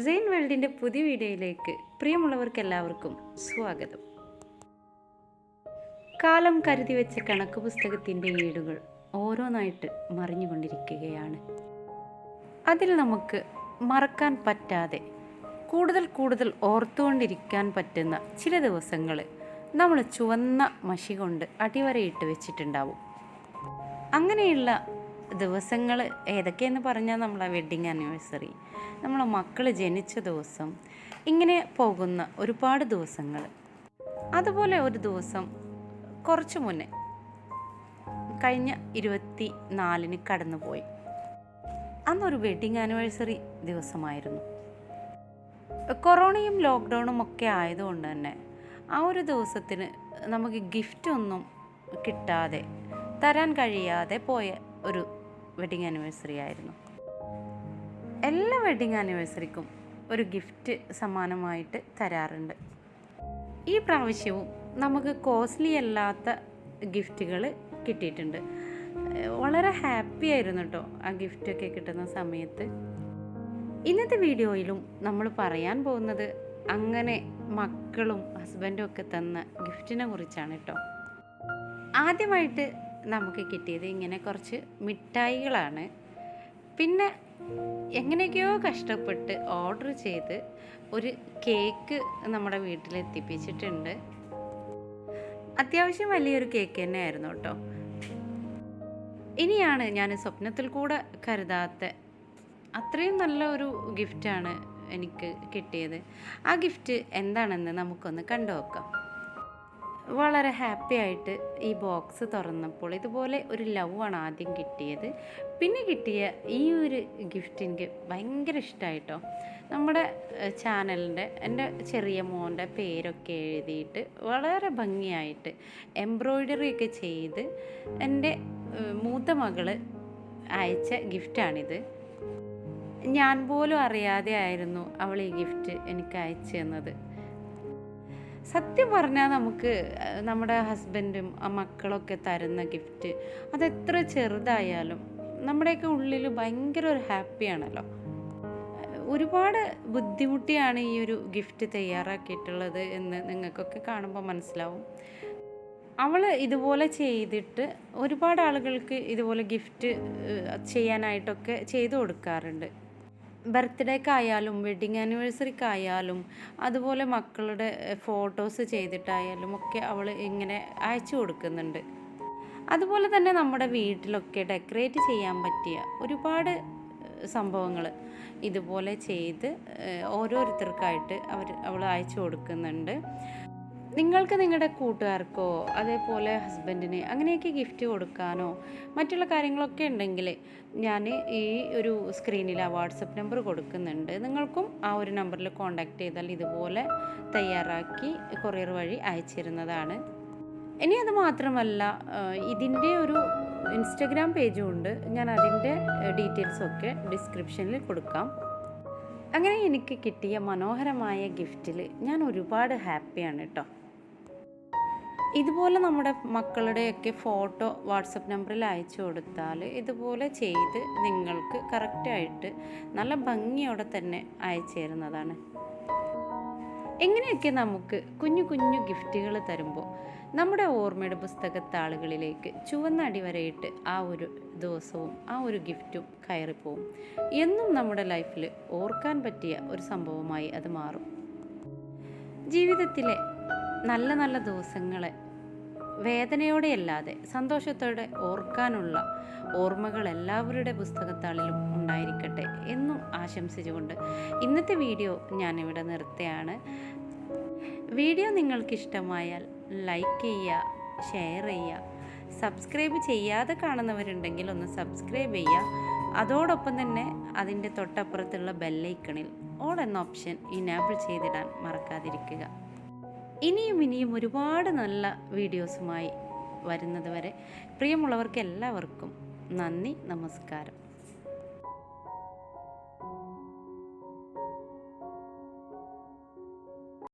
സെയിൻ വേൾഡിൻ്റെ പുതിയ വീഡിയോയിലേക്ക് പ്രിയമുള്ളവർക്ക് എല്ലാവർക്കും സ്വാഗതം. കാലം കരുതി വെച്ച കണക്ക് പുസ്തകത്തിൻ്റെ ഏടുകൾ ഓരോന്നായിട്ട് മറിഞ്ഞുകൊണ്ടിരിക്കുകയാണ്. അതിൽ നമുക്ക് മറക്കാൻ പറ്റാതെ കൂടുതൽ ഓർത്തുകൊണ്ടിരിക്കാൻ പറ്റുന്ന ചില ദിവസങ്ങൾ നമ്മൾ ചുവന്ന മഷി കൊണ്ട് അടിവരയിട്ട് വെച്ചിട്ടുണ്ടാവും. അങ്ങനെയുള്ള ദിവസങ്ങൾ ഏതൊക്കെയെന്ന് പറഞ്ഞാൽ നമ്മളെ വെഡ്ഡിങ് ആനിവേഴ്സറി, നമ്മളെ മക്കൾ ജനിച്ച ദിവസം, ഇങ്ങനെ പോകുന്ന ഒരുപാട് ദിവസങ്ങൾ. അതുപോലെ ഒരു ദിവസം കുറച്ച് മുന്നേ കഴിഞ്ഞ 24-ന് കടന്നുപോയി. അന്നൊരു വെഡ്ഡിങ് ആനിവേഴ്സറി ദിവസമായിരുന്നു. കൊറോണയും ലോക്ക്ഡൗണും ഒക്കെ ആയതുകൊണ്ട് തന്നെ ആ ഒരു ദിവസത്തിന് നമുക്ക് ഗിഫ്റ്റൊന്നും കിട്ടാതെ തരാൻ കഴിയാതെ പോയ ഒരു വെഡ്ഡിങ് ആനിവേഴ്സറി ആയിരുന്നു. എല്ലാ വെഡ്ഡിങ് ആനിവേഴ്സറിക്കും ഒരു ഗിഫ്റ്റ് സമ്മാനമായിട്ട് തരാറുണ്ട്. ഈ പ്രാവശ്യവും നമുക്ക് കോസ്റ്റ്ലി അല്ലാത്ത ഗിഫ്റ്റുകൾ കിട്ടിയിട്ടുണ്ട്. വളരെ ഹാപ്പി ആയിരുന്നു കേട്ടോ ആ ഗിഫ്റ്റൊക്കെ കിട്ടുന്ന സമയത്ത്. ഇന്നത്തെ വീഡിയോയിലും നമ്മൾ പറയാൻ പോകുന്നത് അങ്ങനെ മക്കളും ഹസ്ബൻഡും ഒക്കെ തന്ന ഗിഫ്റ്റിനെ കുറിച്ചാണ് കേട്ടോ. ആദ്യമായിട്ട് നമുക്ക് കിട്ടിയത് ഇങ്ങനെ കുറച്ച് മിഠായികളാണ്. പിന്നെ എങ്ങനെയൊക്കെയോ കഷ്ടപ്പെട്ട് ഓർഡർ ചെയ്ത് ഒരു കേക്ക് നമ്മുടെ വീട്ടിലെത്തിപ്പിച്ചിട്ടുണ്ട്. അത്യാവശ്യം വലിയൊരു കേക്ക് തന്നെ ആയിരുന്നു കേട്ടോ. ഇനിയാണ് ഞാൻ സ്വപ്നത്തിൽ കൂടെ കരുതാത്ത അത്രയും നല്ല ഒരു ഗിഫ്റ്റാണ് എനിക്ക് കിട്ടിയത്. ആ ഗിഫ്റ്റ് എന്താണെന്ന് നമുക്കൊന്ന് കണ്ടു നോക്കാം. വളരെ ഹാപ്പി ആയിട്ട് ഈ ബോക്സ് തുറന്നപ്പോൾ ഇതുപോലെ ഒരു ലവാണ് ആദ്യം കിട്ടിയത്. പിന്നെ കിട്ടിയ ഈ ഒരു ഗിഫ്റ്റ് എനിക്ക് ഭയങ്കര ഇഷ്ടമായിട്ടോ. നമ്മുടെ ചാനലിൻ്റെ എൻ്റെ ചെറിയ മോൻ്റെ പേരൊക്കെ എഴുതിയിട്ട് വളരെ ഭംഗിയായിട്ട് എംബ്രോയ്ഡറി ഒക്കെ ചെയ്ത് എൻ്റെ മൂത്ത മകൾ അയച്ച ഗിഫ്റ്റാണിത്. ഞാൻ പോലും അറിയാതെ ആയിരുന്നു അവൾ ഈ ഗിഫ്റ്റ് എനിക്ക് അയച്ചു തന്നത്. സത്യം പറഞ്ഞാൽ നമുക്ക് നമ്മുടെ ഹസ്ബൻഡും ആ മക്കളൊക്കെ തരുന്ന ഗിഫ്റ്റ് അതെത്ര ചെറുതായാലും നമ്മുടെയൊക്കെ ഉള്ളിൽ ഭയങ്കര ഒരു ഹാപ്പിയാണല്ലോ. ഒരുപാട് ബുദ്ധിമുട്ടിയാണ് ഈ ഒരു ഗിഫ്റ്റ് തയ്യാറാക്കിയിട്ടുള്ളത് എന്ന് നിങ്ങൾക്കൊക്കെ കാണുമ്പോൾ മനസ്സിലാവും. അവൾ ഇതുപോലെ ചെയ്തിട്ട് ഒരുപാട് ആളുകൾക്ക് ഇതുപോലെ ഗിഫ്റ്റ് ചെയ്യാനായിട്ടൊക്കെ ചെയ്തു കൊടുക്കാറുണ്ട്. ബർത്ത്ഡേക്കായാലും വെഡ്ഡിങ് ആനിവേഴ്സറിക്കായാലും അതുപോലെ മക്കളുടെ ഫോട്ടോസ് ചെയ്തിട്ടായാലും ഒക്കെ അവൾ ഇങ്ങനെ അയച്ചു കൊടുക്കുന്നുണ്ട്. അതുപോലെ തന്നെ നമ്മുടെ വീട്ടിലൊക്കെ ഡെക്കറേറ്റ് ചെയ്യാൻ പറ്റിയ ഒരുപാട് സംഭവങ്ങൾ ഇതുപോലെ ചെയ്ത് ഓരോരുത്തർക്കായിട്ട് അവൾ അയച്ചു കൊടുക്കുന്നുണ്ട്. നിങ്ങൾക്ക് നിങ്ങളുടെ കൂട്ടുകാർക്കോ അതേപോലെ ഹസ്ബൻഡിന് അങ്ങനെയൊക്കെ ഗിഫ്റ്റ് കൊടുക്കാനോ മറ്റുള്ള കാര്യങ്ങളൊക്കെ ഉണ്ടെങ്കിൽ ഞാൻ ഈ ഒരു സ്ക്രീനിൽ ആ വാട്സപ്പ് നമ്പർ കൊടുക്കുന്നുണ്ട്. നിങ്ങൾക്കും ആ ഒരു നമ്പറിൽ കോൺടാക്റ്റ് ചെയ്താൽ ഇതുപോലെ തയ്യാറാക്കി കൊറിയർ വഴി അയച്ചിരുന്നതാണ്. ഇനി അത് മാത്രമല്ല, ഇതിൻ്റെ ഒരു ഇൻസ്റ്റഗ്രാം പേജും ഉണ്ട്. ഞാൻ അതിൻ്റെ ഡീറ്റെയിൽസൊക്കെ ഡിസ്ക്രിപ്ഷനിൽ കൊടുക്കാം. അങ്ങനെ എനിക്ക് കിട്ടിയ മനോഹരമായ ഗിഫ്റ്റിൽ ഞാൻ ഒരുപാട് ഹാപ്പിയാണ് കേട്ടോ. ഇതുപോലെ നമ്മുടെ മക്കളുടെയൊക്കെ ഫോട്ടോ വാട്സപ്പ് നമ്പറിൽ അയച്ചു കൊടുത്താൽ ഇതുപോലെ ചെയ്ത് നിങ്ങൾക്ക് കറക്റ്റായിട്ട് നല്ല ഭംഗിയോടെ തന്നെ അയച്ചു തരുന്നതാണ്. എങ്ങനെയൊക്കെ നമുക്ക് കുഞ്ഞു ഗിഫ്റ്റുകൾ തരുമ്പോൾ നമ്മുടെ ഓർമ്മയുടെ പുസ്തകത്താളുകളിലേക്ക് ചുവന്ന അടിവരയിട്ട് ആ ഒരു ദിവസവും ആ ഒരു ഗിഫ്റ്റും കയറിപ്പോവും. എന്നും നമ്മുടെ ലൈഫിൽ ഓർക്കാൻ പറ്റിയ ഒരു സംഭവമായി അത് മാറും. ജീവിതത്തിലെ നല്ല ദിവസങ്ങളെ വേദനയോടെയല്ലാതെ സന്തോഷത്തോടെ ഓർക്കാനുള്ള ഓർമ്മകൾ എല്ലാവരുടെ പുസ്തകത്താളിലും ഉണ്ടായിരിക്കട്ടെ എന്നും ആശംസിച്ചുകൊണ്ട് ഇന്നത്തെ വീഡിയോ ഞാനിവിടെ നിർത്തുകയാണ്. വീഡിയോ നിങ്ങൾക്കിഷ്ടമായാൽ ലൈക്ക് ചെയ്യുക, ഷെയർ ചെയ്യുക, സബ്സ്ക്രൈബ് ചെയ്യാതെ കാണുന്നവരുണ്ടെങ്കിൽ ഒന്ന് സബ്സ്ക്രൈബ് ചെയ്യുക. അതോടൊപ്പം തന്നെ അതിൻ്റെ തൊട്ടപ്പുറത്തുള്ള ബെല്ലൈക്കണിൽ ഓൾ എന്ന ഓപ്ഷൻ ഇനേബിൾ ചെയ്തിടാൻ മറക്കാതിരിക്കുക. ഇനിയും ഒരുപാട് നല്ല വീഡിയോസുമായി വരുന്നത് വരെ പ്രിയമുള്ളവർക്ക് എല്ലാവർക്കും നന്ദി, നമസ്കാരം.